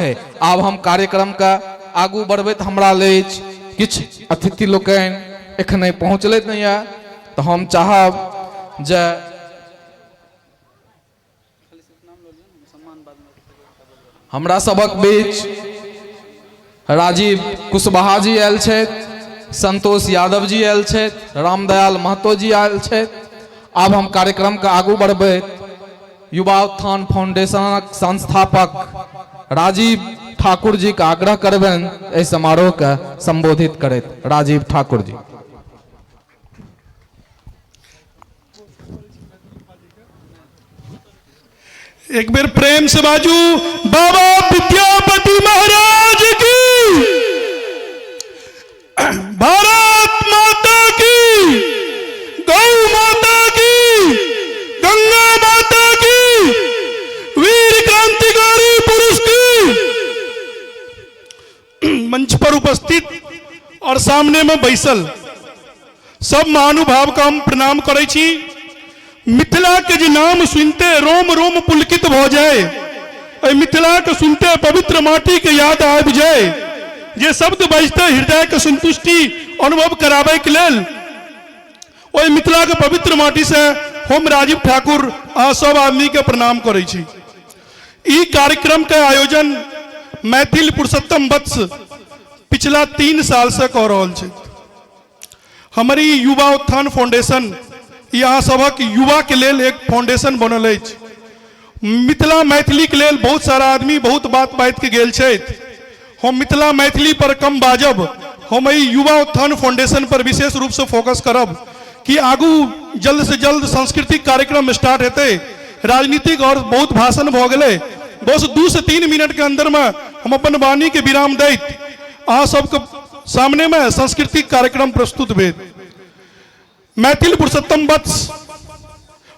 है। आब हम कार्यक्रम का आगू बढ़बैत हमरा लेल किछु अतिथि लोकनि एखने पहुँचलथि नहीं है, तो हम चाहब जे हमरा सबक बीच राजीव कुशवाहा जी आयल छथि, संतोष यादव जी आयल छथि, रामदयाल महतो जी आयल छथि। आब हम कार्यक्रम का आगू बढ़बैत युवा उत्थान फाउंडेशनक संस्थापक राजीव ठाकुर जी का आग्रह करबनि इस समारोह का संबोधित करैत। राजीव ठाकुर जी। एक बार प्रेम से बाजू बाबा विद्यापति महाराज की, भारत माता की, गौ माता की, गंगा माता की, वीर क्रांतिकारी पुरुष की। मंच पर उपस्थित और सामने में बैसल सब महानुभाव का हम प्रणाम करै छी। मिथिला के जे नाम सुनते रोम रोम पुलकित हो जाए, मिथिला के सुनते पवित्र माटी के याद आबि जाए, जे शब्द बजते हृदय के संतुष्टि अनुभव कराबे के लेल ओहि मिथिला के पवित्र माटी से हम राजीव ठाकुर आ सब आदमी के प्रणाम करै छी। ई कार्यक्रम के आयोजन मैथिल पुरुषोत्तम वत्स पिछला 3 साल से कह रहल छै। हमारी युवा उत्थान फाउंडेशन यहाँ सबक युवा के लेल एक फाउंडेशन बनल है। मिथिला मैथिली के लेल बहुत सारा आदमी बहुत बात बात के गेल छै। हम मिथिला मैथिली पर कम बाजब, हम युवा उत्थान फाउंडेशन पर विशेष रूप से फोकस करब कि आगू जल्द से जल्द सांस्कृतिक कार्यक्रम स्टार्ट हेते। राजनीतिक और बहुत भाषण भ गए, बस 2 से 3 मिनट के अंदर में हम अपन वाणी के विराम दैत अहाँ सबके सामने में सांस्कृतिक कार्यक्रम प्रस्तुत भेल। मैथिल पुरुषोत्तम वत्स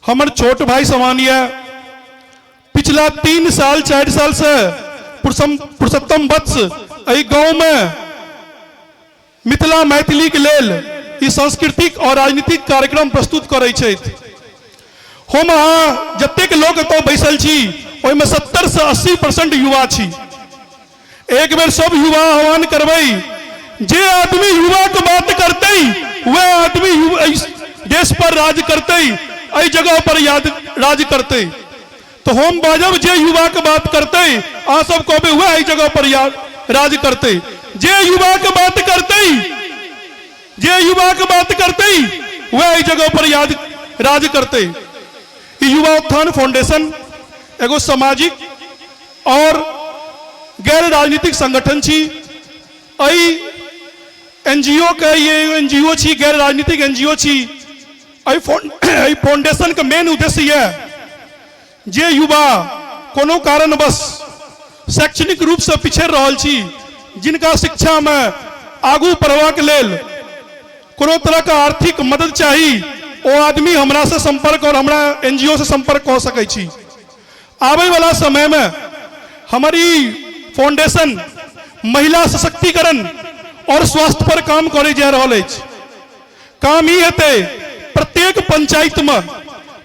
हमर छोट भाई सामान्य पिछला 3 साल 4 साल से पुरुषोत्तम वत्स एहि गांव में मिथिला मैथिली के लेल ई सांस्कृतिक और राजनीतिक कार्यक्रम प्रस्तुत करै छथि। हम अहाँ जतेक लोग एतऽ बैसल छी ओहिमे 70 से 80% युवा छी। एक बेर सब युवा आह्वान करबै, जे आदमी युवा के बात करते वह आदमी देश पर राज करते, एहि जगह पर राज करते। तो हम बाजब जे युवा के बात करते अहाँ सब कहबै वह एहि जगह पर राज करते। जे युवा के बात करते, जे युवा के बात करते वह एहि जगह पर राज करते। युवा उत्थान फाउंडेशन एगो सामाजिक और गैर राजनीतिक संगठन छी। एनजीओ के ये एनजीओ छी, गैर राजनीतिक एनजीओ छी। फाउंडेशन का मेन उद्देश्य यह जे युवा कोनो कारणवश शैक्षणिक रूप से पिछड़ रहल छी, जिनका शिक्षा में आगू बढ़वा के लेल कोनो तरह का आर्थिक मदद चाहिए, वो आदमी हमरा से संपर्क और हमरा एनजीओ से संपर्क कर सकै छी। आवे वाला समय में हमारी फाउंडेशन महिला सशक्तिकरण और स्वास्थ्य पर काम करे जा रहा है। काम ही हेते प्रत्येक पंचायत में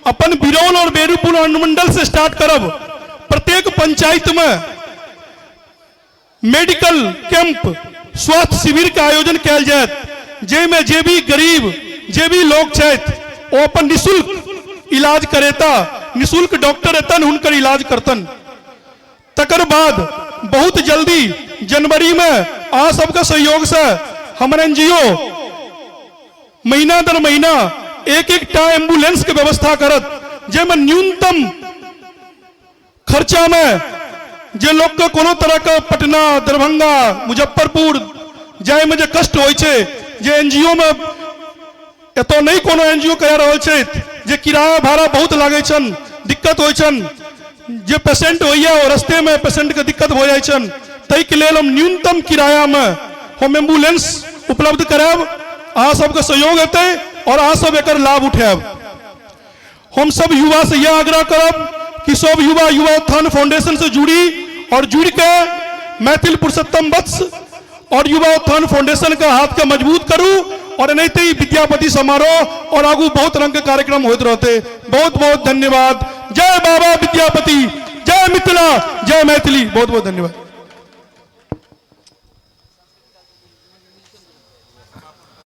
अपन बिरौल और बेरूपुर अनुमंडल से स्टार्ट करब। प्रत्येक पंचायत में मेडिकल कैंप स्वास्थ्य शिविर का आयोजन किया जाए, जेमे जे भी गरीब जे भी लोग छथि वो अपन निःशुल्क इलाज करेता, निःशुल्क डॉक्टर एतन हुनकर इलाज करतन। तकर बाद बहुत जल्दी जनवरी में अहाँ सबके सहयोग से हमारे एनजीओ महीना दर महीना एक एम्बुलेंस के व्यवस्था करत, जेमे न्यूनतम खर्चा में जे लोग के कोनो तरह का पटना, दरभंगा, मुजफ्फरपुर जाए में जे कष्ट होय छे, जे एनजीओ में एतो नहीं कोनो एनजीओ कह रहल छै, जे किराया भाड़ा बहुत लागे छन, दिक्कत होय छन, जे पेशेंट होइए और रास्ते में पेशेंट के दिक्कत हो जाए छन, तै के लेल हम न्यूनतम किराया में हम एम्बुलेंस उपलब्ध कराब। अहाँ सबके सहयोग हेतै और अहाँ सब एकर लाभ उठायब। हम सब युवा से यह आग्रह करब कि सब युवा युवा उत्थान फाउंडेशन से जुड़ी और जुड़ के मैथिल पुरुषोत्तम वत्स और युवा उत्थान फाउंडेशन का हाथ के मजबूत करूं और एनाहिते ही विद्यापति समारोह और आगू बहुत रंग के कार्यक्रम होते रहते। बहुत बहुत धन्यवाद। जय बाबा विद्यापति, जय मिथिला, जय मैथिली। बहुत बहुत धन्यवाद।